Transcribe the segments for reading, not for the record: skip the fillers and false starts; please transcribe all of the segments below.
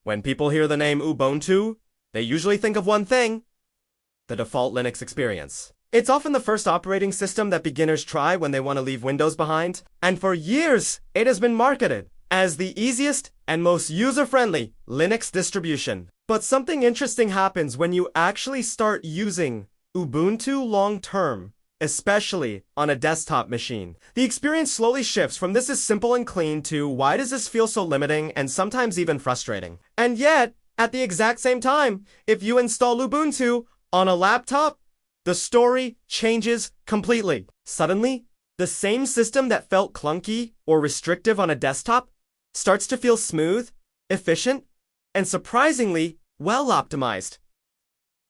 When people hear the name Ubuntu, they usually think of one thing: the default Linux experience. It's often the first operating system that beginners try when they want to leave Windows behind, and for years it has been marketed as the easiest and most user-friendly Linux distribution. But something interesting happens when you actually start using Ubuntu long-term, especially on a desktop machine. The experience slowly shifts from "this is simple and clean" to "why does this feel so limiting and sometimes even frustrating?" And yet, at the exact same time, if you install Ubuntu on a laptop, the story changes completely. Suddenly, the same system that felt clunky or restrictive on a desktop starts to feel smooth, efficient, and surprisingly well-optimized.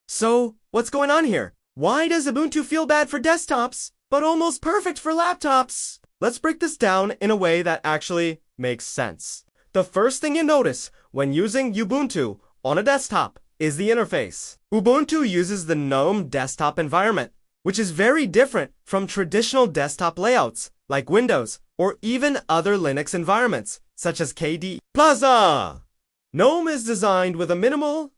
So, what's going on here? Why does Ubuntu feel bad for desktops, but almost perfect for laptops? Let's break this down in a way that actually makes sense. The first thing you notice when using Ubuntu on a desktop is the interface. Ubuntu uses the GNOME desktop environment, which is very different from traditional desktop layouts like Windows or even other Linux environments such as KDE. Plaza! GNOME is designed with a minimal,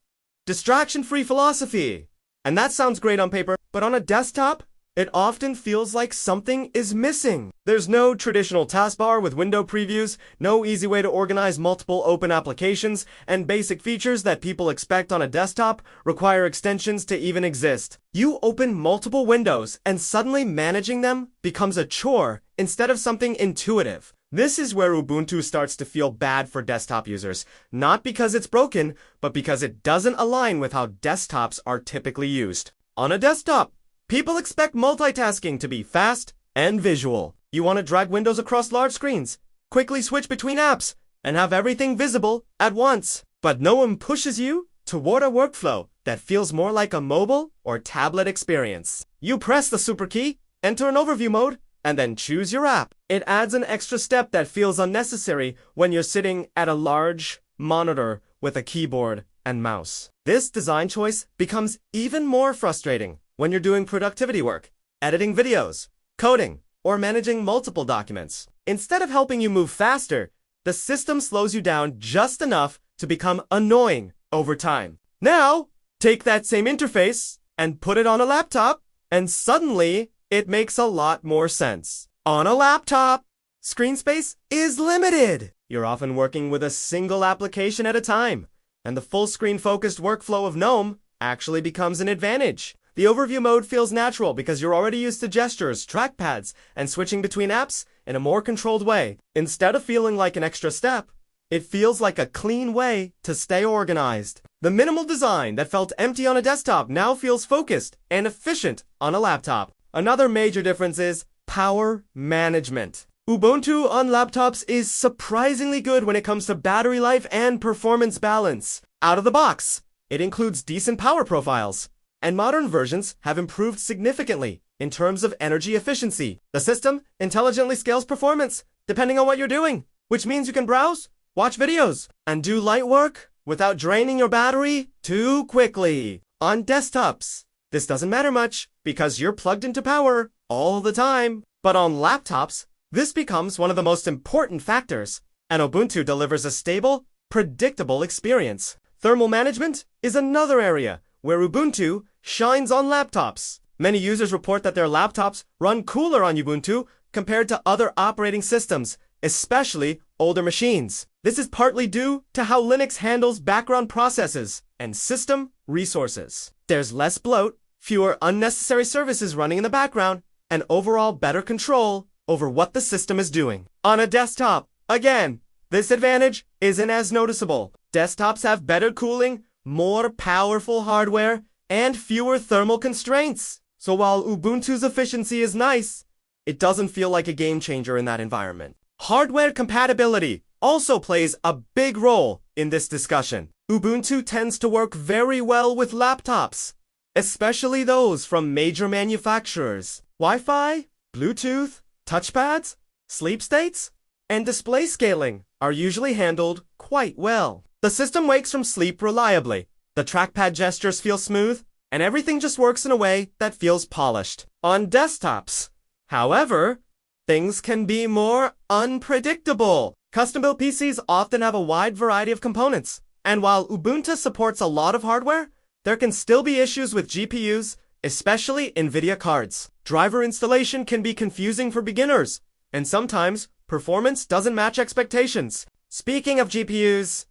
distraction-free philosophy. And that sounds great on paper, but on a desktop, it often feels like something is missing. There's no traditional taskbar with window previews, no easy way to organize multiple open applications, and basic features that people expect on a desktop require extensions to even exist. You open multiple windows, and suddenly managing them becomes a chore instead of something intuitive. This is where Ubuntu starts to feel bad for desktop users, not because it's broken, but because it doesn't align with how desktops are typically used. On a desktop, people expect multitasking to be fast and visual. You want to drag windows across large screens, quickly switch between apps, and have everything visible at once. But no one pushes you toward a workflow that feels more like a mobile or tablet experience. You press the super key, enter an overview mode, and then choose your app. It adds an extra step that feels unnecessary when you're sitting at a large monitor with a keyboard and mouse. This design choice becomes even more frustrating when you're doing productivity work, editing videos, coding, or managing multiple documents. Instead of helping you move faster, the system slows you down just enough to become annoying over time. Now, take that same interface and put it on a laptop, and suddenly it makes a lot more sense. On a laptop, screen space is limited. You're often working with a single application at a time, and the full screen focused workflow of GNOME actually becomes an advantage. The overview mode feels natural because you're already used to gestures, trackpads, and switching between apps in a more controlled way. Instead of feeling like an extra step, it feels like a clean way to stay organized. The minimal design that felt empty on a desktop now feels focused and efficient on a laptop. Another major difference is power management. Ubuntu on laptops is surprisingly good when it comes to battery life and performance balance. Out of the box, it includes decent power profiles, and modern versions have improved significantly in terms of energy efficiency. The system intelligently scales performance depending on what you're doing, which means you can browse, watch videos, and do light work without draining your battery too quickly. On desktops, this doesn't matter much because you're plugged into power all the time. But on laptops, this becomes one of the most important factors, and Ubuntu delivers a stable, predictable experience. Thermal management is another area where Ubuntu shines on laptops. Many users report that their laptops run cooler on Ubuntu compared to other operating systems, especially older machines. This is partly due to how Linux handles background processes and system resources. There's less bloat, fewer unnecessary services running in the background, and overall better control over what the system is doing. On a desktop, again, this advantage isn't as noticeable. Desktops have better cooling, more powerful hardware, and fewer thermal constraints. So while Ubuntu's efficiency is nice, it doesn't feel like a game changer in that environment. Hardware compatibility also plays a big role in this discussion. Ubuntu tends to work very well with laptops, especially those from major manufacturers. Wi-Fi, Bluetooth, touchpads, sleep states, and display scaling are usually handled quite well. The system wakes from sleep reliably, the trackpad gestures feel smooth, and everything just works in a way that feels polished. On desktops, however, things can be more unpredictable. Custom-built PCs often have a wide variety of components, And while Ubuntu supports a lot of hardware, there can still be issues with GPUs, especially NVIDIA cards. Driver installation can be confusing for beginners, and sometimes performance doesn't match expectations. Speaking of GPUs,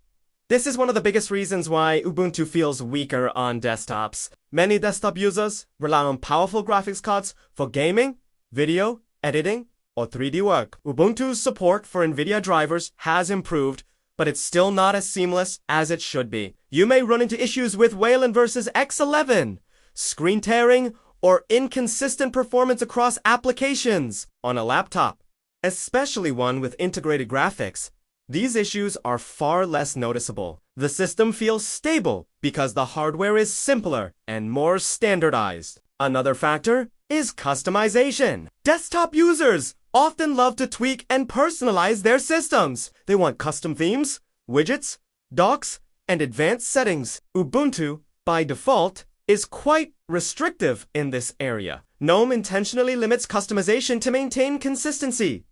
this is one of the biggest reasons why Ubuntu feels weaker on desktops. Many desktop users rely on powerful graphics cards for gaming, video, editing, or 3D work. Ubuntu's support for NVIDIA drivers has improved, but it's still not as seamless as it should be. You may run into issues with Wayland versus X11, screen tearing, or inconsistent performance across applications on a laptop, especially one with integrated graphics. These issues are far less noticeable. The system feels stable because the hardware is simpler and more standardized. Another factor is customization. Desktop users often love to tweak and personalize their systems. They want custom themes, widgets, docks, and advanced settings. Ubuntu, by default, is quite restrictive in this area. GNOME intentionally limits customization to maintain consistency,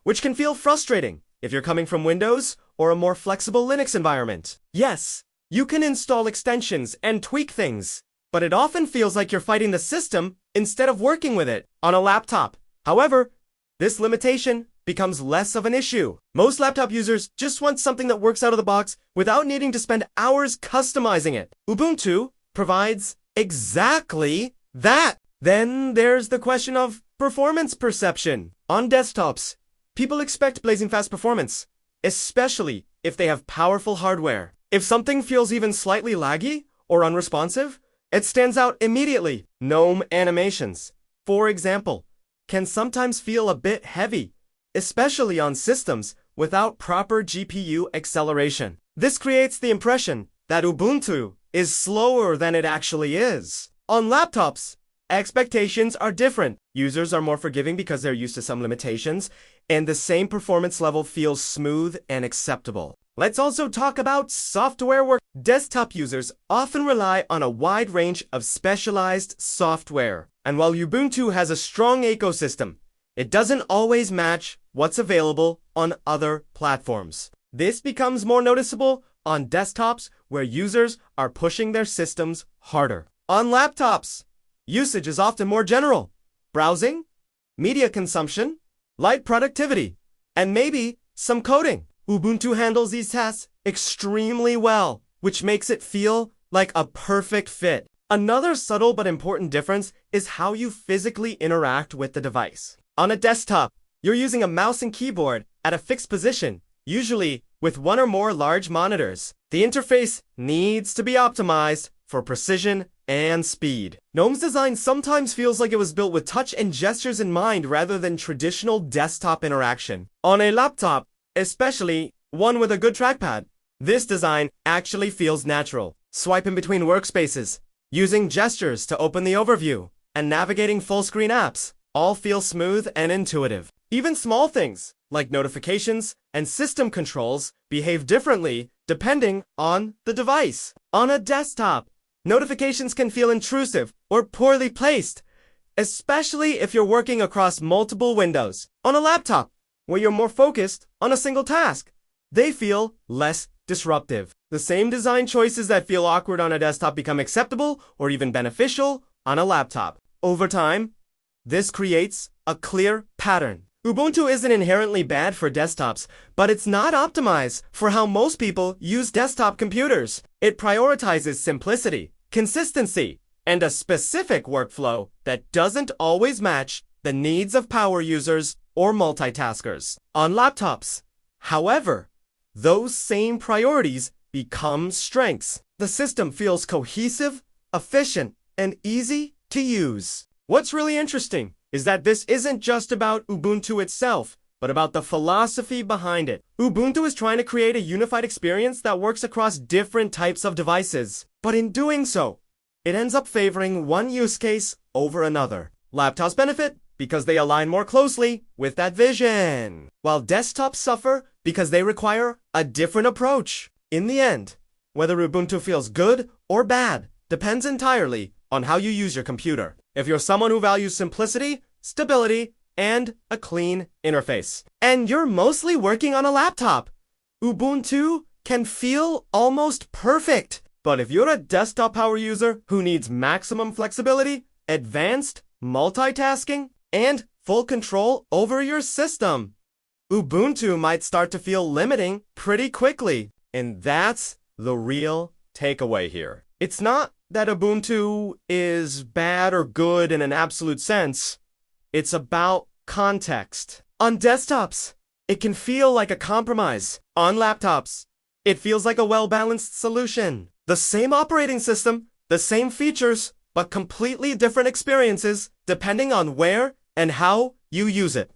which can feel frustrating if you're coming from Windows or a more flexible Linux environment. Yes, you can install extensions and tweak things, but it often feels like you're fighting the system instead of working with it on a laptop. However, this limitation becomes less of an issue. Most laptop users just want something that works out of the box without needing to spend hours customizing it. Ubuntu provides exactly that. Then there's the question of performance perception. On desktops, people expect blazing fast performance, especially if they have powerful hardware. If something feels even slightly laggy or unresponsive, it stands out immediately. GNOME animations, for example, can sometimes feel a bit heavy, especially on systems without proper GPU acceleration. This creates the impression that Ubuntu is slower than it actually is. On laptops, expectations are different. Users are more forgiving because they're used to some limitations, and the same performance level feels smooth and acceptable. Let's also talk about software work. Desktop users often rely on a wide range of specialized software. And while Ubuntu has a strong ecosystem, it doesn't always match what's available on other platforms. This becomes more noticeable on desktops where users are pushing their systems harder. On laptops, usage is often more general. Browsing, media consumption, light productivity, and maybe some coding. Ubuntu handles these tasks extremely well, which makes it feel like a perfect fit. Another subtle but important difference is how you physically interact with the device. On a desktop, you're using a mouse and keyboard at a fixed position, usually with one or more large monitors. The interface needs to be optimized for precision and speed. GNOME's design sometimes feels like it was built with touch and gestures in mind rather than traditional desktop interaction. On a laptop, especially one with a good trackpad, this design actually feels natural. Swiping between workspaces, using gestures to open the overview, and navigating full-screen apps all feel smooth and intuitive. Even small things, like notifications and system controls, behave differently depending on the device. On a desktop, notifications can feel intrusive or poorly placed, especially if you're working across multiple windows. On a laptop, where you're more focused on a single task, they feel less disruptive. The same design choices that feel awkward on a desktop become acceptable or even beneficial on a laptop. Over time, this creates a clear pattern. Ubuntu isn't inherently bad for desktops, but it's not optimized for how most people use desktop computers. It prioritizes simplicity, consistency, and a specific workflow that doesn't always match the needs of power users or multitaskers. On laptops, however, those same priorities become strengths. The system feels cohesive, efficient, and easy to use. What's really interesting is that this isn't just about Ubuntu itself, but about the philosophy behind it. Ubuntu is trying to create a unified experience that works across different types of devices. But in doing so, it ends up favoring one use case over another. Laptops benefit because they align more closely with that vision, while desktops suffer because they require a different approach. In the end, whether Ubuntu feels good or bad depends entirely on how you use your computer. If you're someone who values simplicity, stability, and a clean interface, and you're mostly working on a laptop, Ubuntu can feel almost perfect. But if you're a desktop power user who needs maximum flexibility, advanced multitasking, and full control over your system, Ubuntu might start to feel limiting pretty quickly. And that's the real takeaway here. It's not that Ubuntu is bad or good in an absolute sense. It's about context. On desktops, it can feel like a compromise. On laptops, it feels like a well-balanced solution. The same operating system, the same features, but completely different experiences depending on where and how you use it.